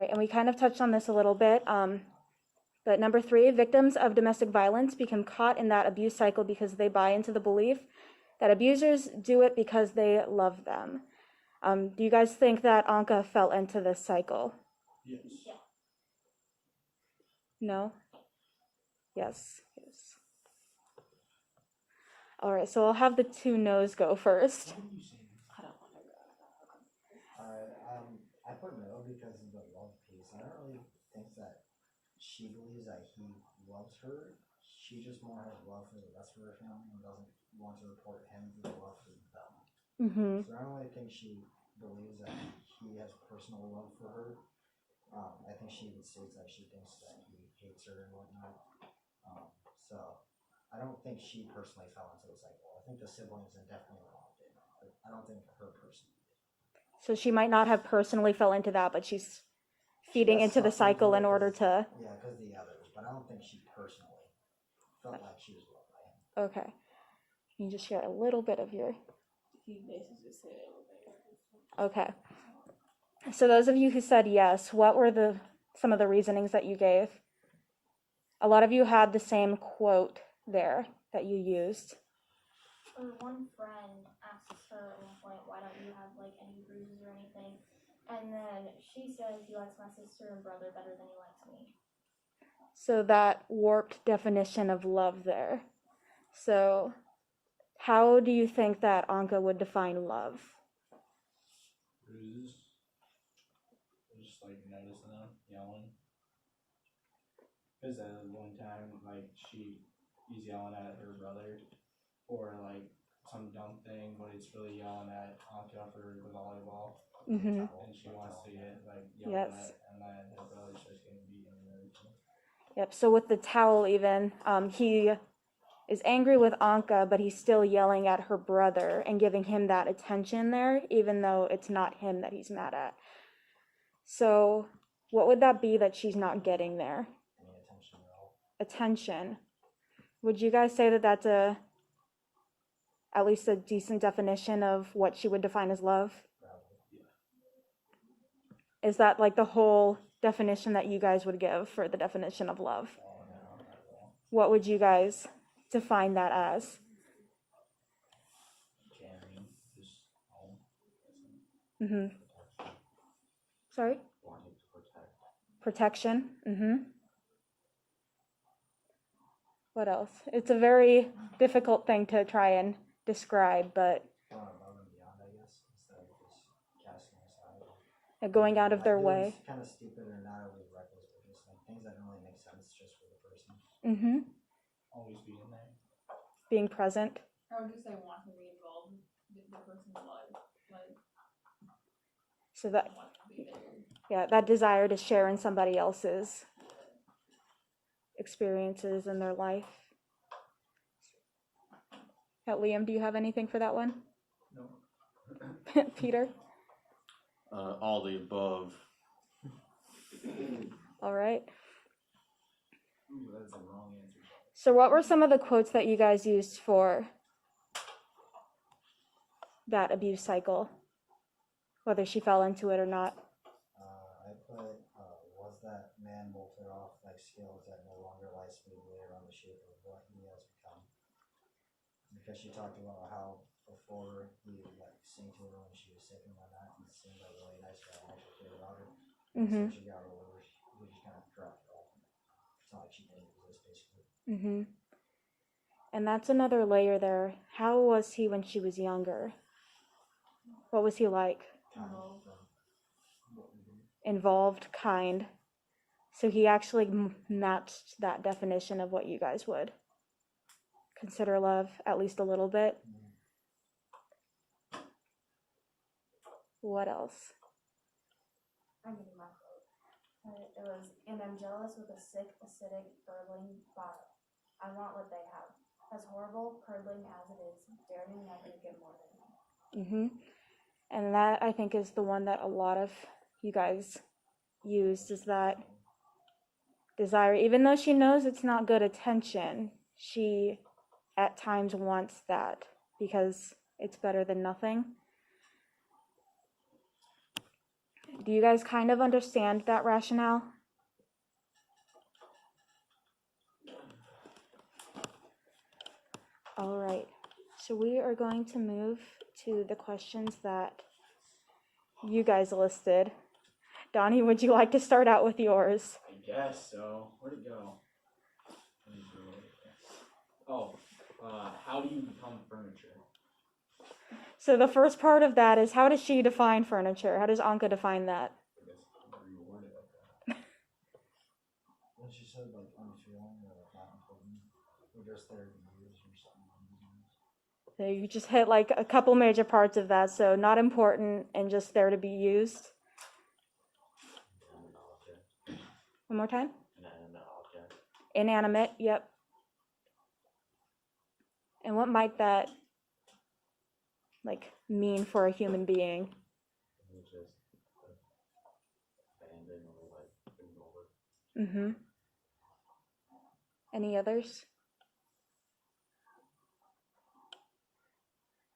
Right, and we kind of touched on this a little bit, but number 3, victims of domestic violence become caught in that abuse cycle because they buy into the belief that abusers do it because they love them. Do you guys think that Anka fell into this cycle? Yes. No? Yes. Yes. All right, so I'll have the 2 no's go first. What are you saying? I don't want to Alright, I put no because of the love piece. I don't really think that she believes that he loves her. She just more has love for the rest of her family and doesn't want to report him for the love for them. Mm-hmm. So I don't really think she believes that he has personal love for her. I think she even states that she thinks that he hates her and whatnot. So I don't think she personally fell into the cycle. I think the siblings are definitely involved in it, but I don't think her personally. So she might not have personally fell into that, but she's feeding into the cycle in order to... Yeah, because of the others, but I don't think she personally felt like she was loved by him. Okay. Can you just share a little bit of your... He basically said everything. Okay. So those of you who said yes, what were some of the reasonings that you gave? A lot of you had the same quote there that you used. Or one friend asks her at one point, why don't you have like any bruises or anything? And then she says he likes my sister and brother better than he likes me. So that warped definition of love there. So how do you think that Anka would define love? Bruises. Just like noticing them, yelling. Because at one time, like he's yelling at her brother for like some dumb thing, but it's really yelling at Anka for the volleyball. Mm-hmm. And she wants to get like yelled Yes. at, and then her brother's just getting beaten and everything. Yep, so with the towel even, he is angry with Anka, but he's still yelling at her brother and giving him that attention there, even though it's not him that he's mad at. So what would that be that she's not getting there? Any attention at all. Attention. Would you guys say that that's at least a decent definition of what she would define as love? Probably. Yeah. Is that like the whole definition that you guys would give for the definition of love? Oh, no, not at all. What would you guys define that as? Caring, just home. Mm-hmm. Sorry? Wanting to protect. Protection. Mm-hmm. What else? It's a very difficult thing to try and describe, but Going above and beyond, I guess, instead of just casting aside. going out of their Like, way. doing kind of stupid or not overly reckless, but just like things that don't really make sense just for the person. Mm-hmm. Always be in there. Being present. I would just say want to be involved in the person's life. Like, So that, want to be there. yeah, that desire to share in somebody else's experiences in their life. Liam, do you have anything for that one? No. Peter? All the above. All right. Ooh, that's a wrong answer. So what were some of the quotes that you guys used for that abuse cycle? Whether she fell into it or not. I put, was that man bolted off like scales that no longer lie smoothly around the shape of what he has become? Because she talked about how before he would like sing to her when she was sick and whatnot, and seemed like really nice guy and actually cared about her. Mm-hmm. So she got older, he just kind of dropped it off. It's not like she didn't exist, basically. Mm-hmm. And that's another layer there. How was he when she was younger? What was he like? Kind of from what we do. Involved, kind. So he actually matched that definition of what you guys would consider love, at least a little bit. What else? I'm getting my quote. It was, and I'm jealous with a sick, acidic, gurgling bottle. I want what they have. As horrible, curdling as it is, dare me never to get more than that. Mm-hmm. And that, I think, is the one that a lot of you guys used, is that desire. Even though she knows it's not good attention, she at times wants that because it's better than nothing. Do you guys kind of understand that rationale? All right, so we are going to move to the questions that you guys listed. Donnie, would you like to start out with yours? I guess so. Where'd it go? Oh, how do you become furniture? So the first part of that is, how does she define furniture? How does Anka define that? I guess you word it like that. When she said like unfeeling or like not important, we're just there to use or something. So you just hit like a couple major parts of that. So not important and just there to be used. One more time. Inanimate object. Inanimate, yep. And what might that like mean for a human being? It's just abandoned or like ignored. Mm-hmm. Any others?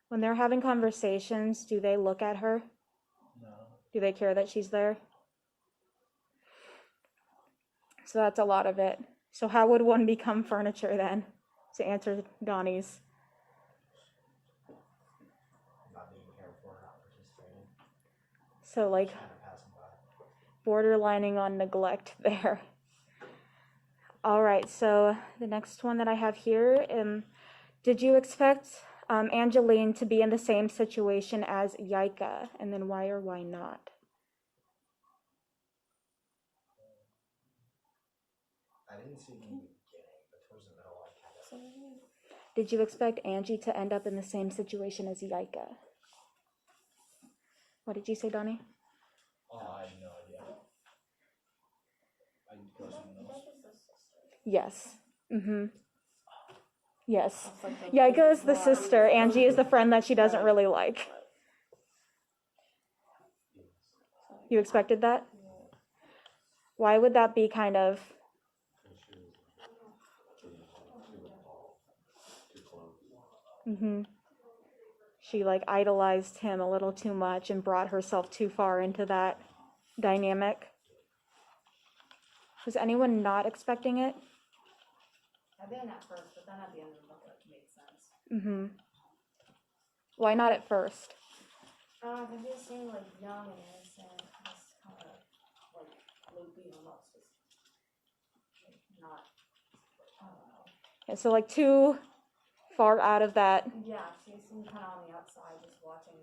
When they're having conversations, do they look at her? No. Do they care that she's there? So that's a lot of it. So how would one become furniture then? To answer Donnie's. Not being cared for, not participating, So like kind of passing by. borderlining on neglect there. All right, so the next one that I have here, did you expect Angeline to be in the same situation as Yaika? And then why or why not? I didn't see it in the beginning, but towards the middle, I kind of. Did you expect Angie to end up in the same situation as Yaika? What did you say, Donnie? Oh, I have no idea. I go someone else. Yes. Mm-hmm. Yes. Yaika is the sister. Angie is the friend that she doesn't really like. You expected that? Why would that be kind of... Mm-hmm. She like idolized him a little too much and brought herself too far into that dynamic. Was anyone not expecting it? I didn't at first, but then at the end of the book, it made sense. Mm-hmm. Why not at first? Because he just seemed like young and innocent, just kind of like loopy, almost just like, not. I don't know. Yeah, so like too far out of that. Yeah, she seemed kind of on the outside, just watching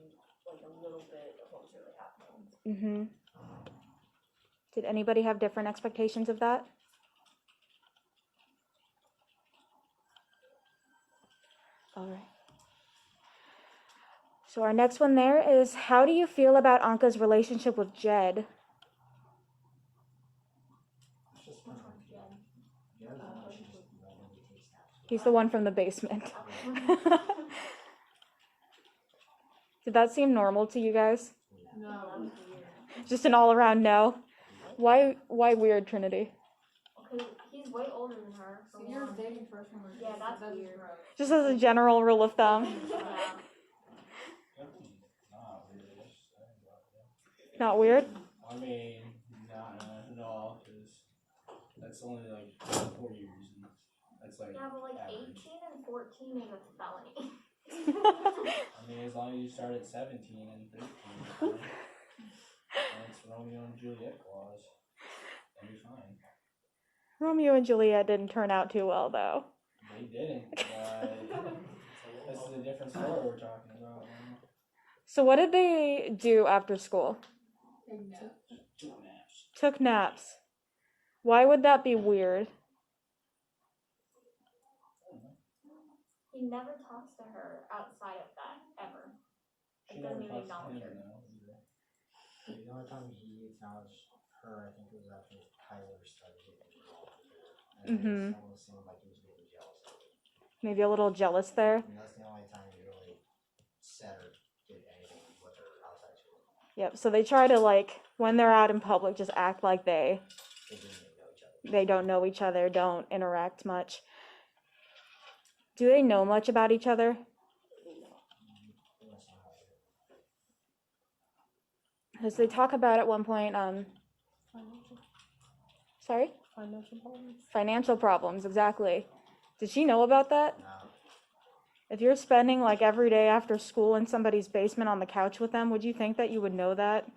like a little bit of what was really happening. Mm-hmm. Did anybody have different expectations of that? All right. So our next one there is, how do you feel about Anka's relationship with Jed? It's just fun. Yeah, she just randomly takes naps. He's the one from the basement. Did that seem normal to you guys? No, that was weird. Just an all-around no? Why weird, Trinity? Okay, he's way older than her. So you're dating first from her. Yeah, that's weird. gross. Just as a general rule of thumb. Yeah. Not really. Not weird? I mean, not at all, because that's only like 4 years. And that's like. Yeah, but like average. 18 and 14 is a felony. I mean, as long as you start at 17 and 13, and it's Romeo and Juliet clause, then you're fine. Romeo and Juliet didn't turn out too well, though. They didn't, but this is a different story we're talking about. So what did they do after school? Took naps. Took naps. Why would that be weird? He never talks to her outside of that, ever. She It never doesn't even talks to acknowledge him her. now either. The only time he acknowledged her, I think it was after Tyler started getting involved with her. And it almost seemed like he was getting jealous of her. Maybe a little jealous there. And that's the only time he really said or did anything with her outside school. Yep, so they try to, like, when they're out in public, just act like They didn't even know each other. they don't know each other, don't interact much. Do they know much about each other? They must know how to do Because they talk about at one point, sorry? Financial problems? Financial problems, exactly. Did she know about that? No. If you're spending like every day after school in somebody's basement on the couch with them, would you think that you would know that?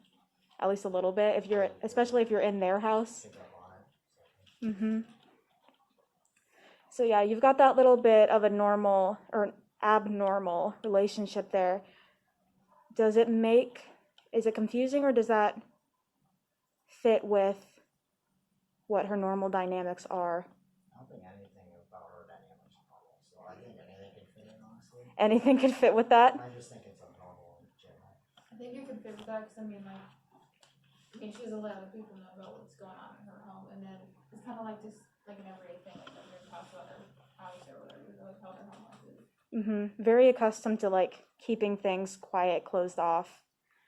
At least a little bit, if you're, especially if you're in their house. Pick up on it. Mm-hmm. So yeah, you've got that little bit of a normal or abnormal relationship there. Is it confusing, or does that fit with what her normal dynamics are? I don't think anything about her dynamics is normal, so I think anything can fit in, honestly. Anything could fit with that? I just think it's abnormal in general. I think you could fit with that, cause I mean, she doesn't let other people know about what's going on in her home, and then it's kinda like just, like an everyday thing, like everyone talks about her house or whatever, like how their home life is. Mm-hmm. Very accustomed to like keeping things quiet, closed off,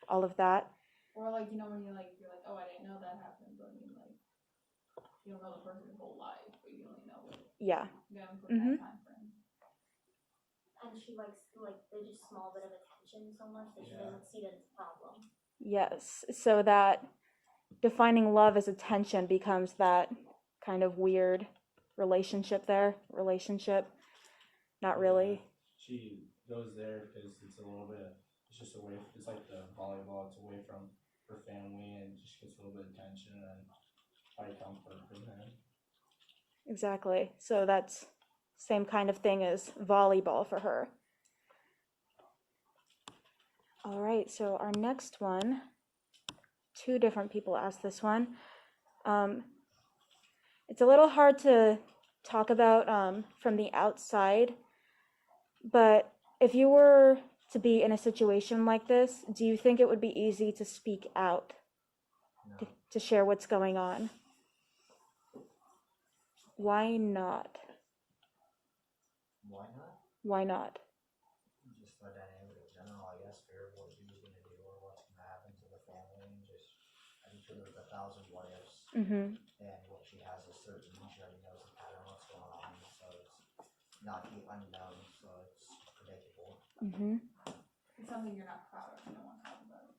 all of that. Or like, you know, when you're like, oh, I didn't know that happened, but I mean, like, you don't know the person's whole life, but you only know what, Yeah. you know, for Mhm. that time frame. And she likes, like, they're just small bit of attention so much that she Yeah. doesn't see that it's a problem. Yes. So that defining love as attention becomes that kind of weird relationship. Not really. She goes there because it's a little bit, it's just away, it's like the volleyball, it's away from her family and just gets a little bit of attention and probably comfort from him. Exactly. So that's same kind of thing as volleyball for her. All right, so our next one, two different people asked this one. It's a little hard to talk about from the outside, but if you were to be in a situation like this, do you think it would be easy to speak out, No. to share what's going on? Why not? Why not? Why not? Just the dynamic in general, I guess, fear of what he was gonna do or what's gonna happen to the family, and just, I'm sure there's 1,000 what ifs, Mm-hmm. and what she has is certain, she already knows the pattern, what's going on, so it's not the unknown, so it's predictable. Mm-hmm. It's something you're not proud of, you don't want to talk about it.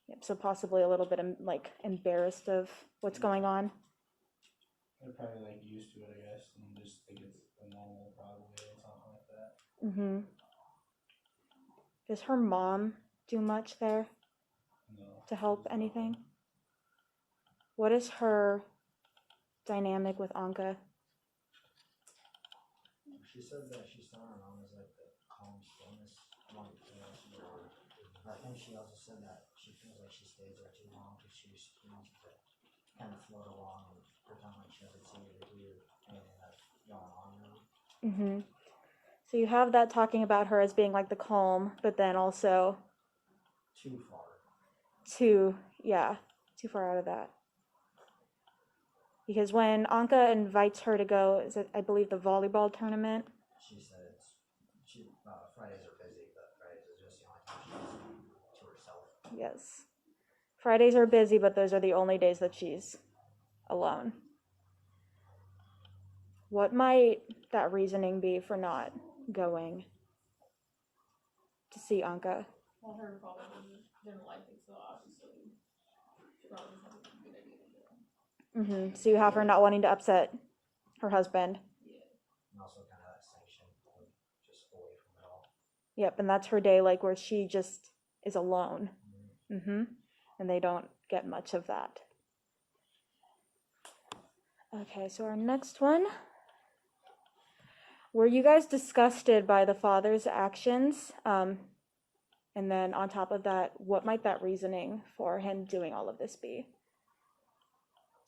Yep, so possibly a little bit like embarrassed of what's going on. They're probably like used to it, I guess, and just think it's a normal probably or something like that. Mm-hmm. Does her mom do much there No. to help anything? What is her dynamic with Anka? She said that she saw her mom as like the calm stillness one of the I think she also said that she feels like she stays there too long because she wants to kind of float along and pretend like she doesn't see or hear anything that's going on now. Mm-hmm. So you have that talking about her as being like the calm, but then also Too far. too far out of that. Because when Anka invites her to go, is it, I believe, the volleyball tournament? She said Fridays are busy, but Fridays is just the only time she's to herself. Yes. Fridays are busy, but those are the only days that she's alone. What might that reasoning be for not going to see Anka? Well, her father didn't like it, so obviously she probably doesn't think it's a good idea to go. Mm-hmm. So you have her not wanting to upset her husband. Yeah. And also kind of that sanction of just away from it all. Yep, and that's her day, like where she just is alone. Mm-hmm. And they don't get much of that. Okay, so our next one. Were you guys disgusted by the father's actions? And then on top of that, what might that reasoning for him doing all of this be?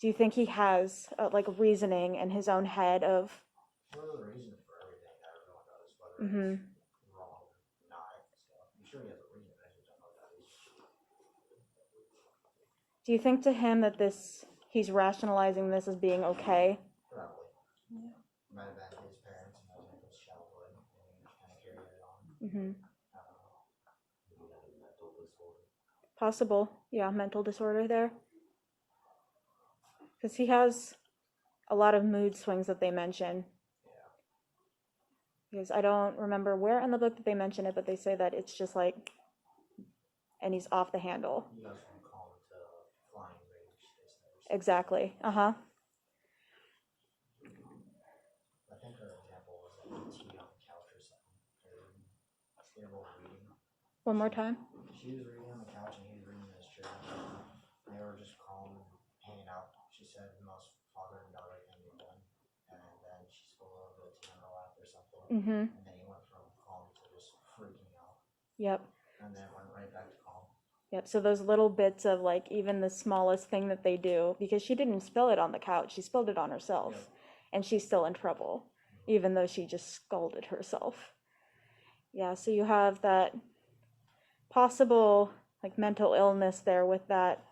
Do you think he has like reasoning in his own head of? Well, the reason for everything that everyone knows, whether it's wrong or not. So I'm sure he has a reason. I just don't know what that is. Do you think to him that he's rationalizing this as being okay? Probably. Yeah. Might have been his parents and that was his childhood, and he just kind of carried it on. Mm-hmm. I don't know. Maybe that is mental disorder. Possible, yeah, mental disorder there. Because he has a lot of mood swings that they mention. Yeah. Because I don't remember where in the book that they mention it, but they say that it's just like and he's off the handle. You guys want to call him to flying range, they said. Exactly. Uh-huh. I think her example was like tea on the couch or something. They were reading. One more time. She was reading on the couch and he was reading in his chair. They were just calm and hanging out. She said the most father and daughter thing they've done. And then she spilled a little bit of tea on her lap or something. Mm-hmm. And then he went from calm to just freaking out. Yep. And then went right back to calm. Yep. So those little bits of like even the smallest thing that they do, because she didn't spill it on the couch, she spilled it on herself. Yep. And she's still in trouble, even though she just scalded herself. Yeah, so you have that possible like mental illness there with that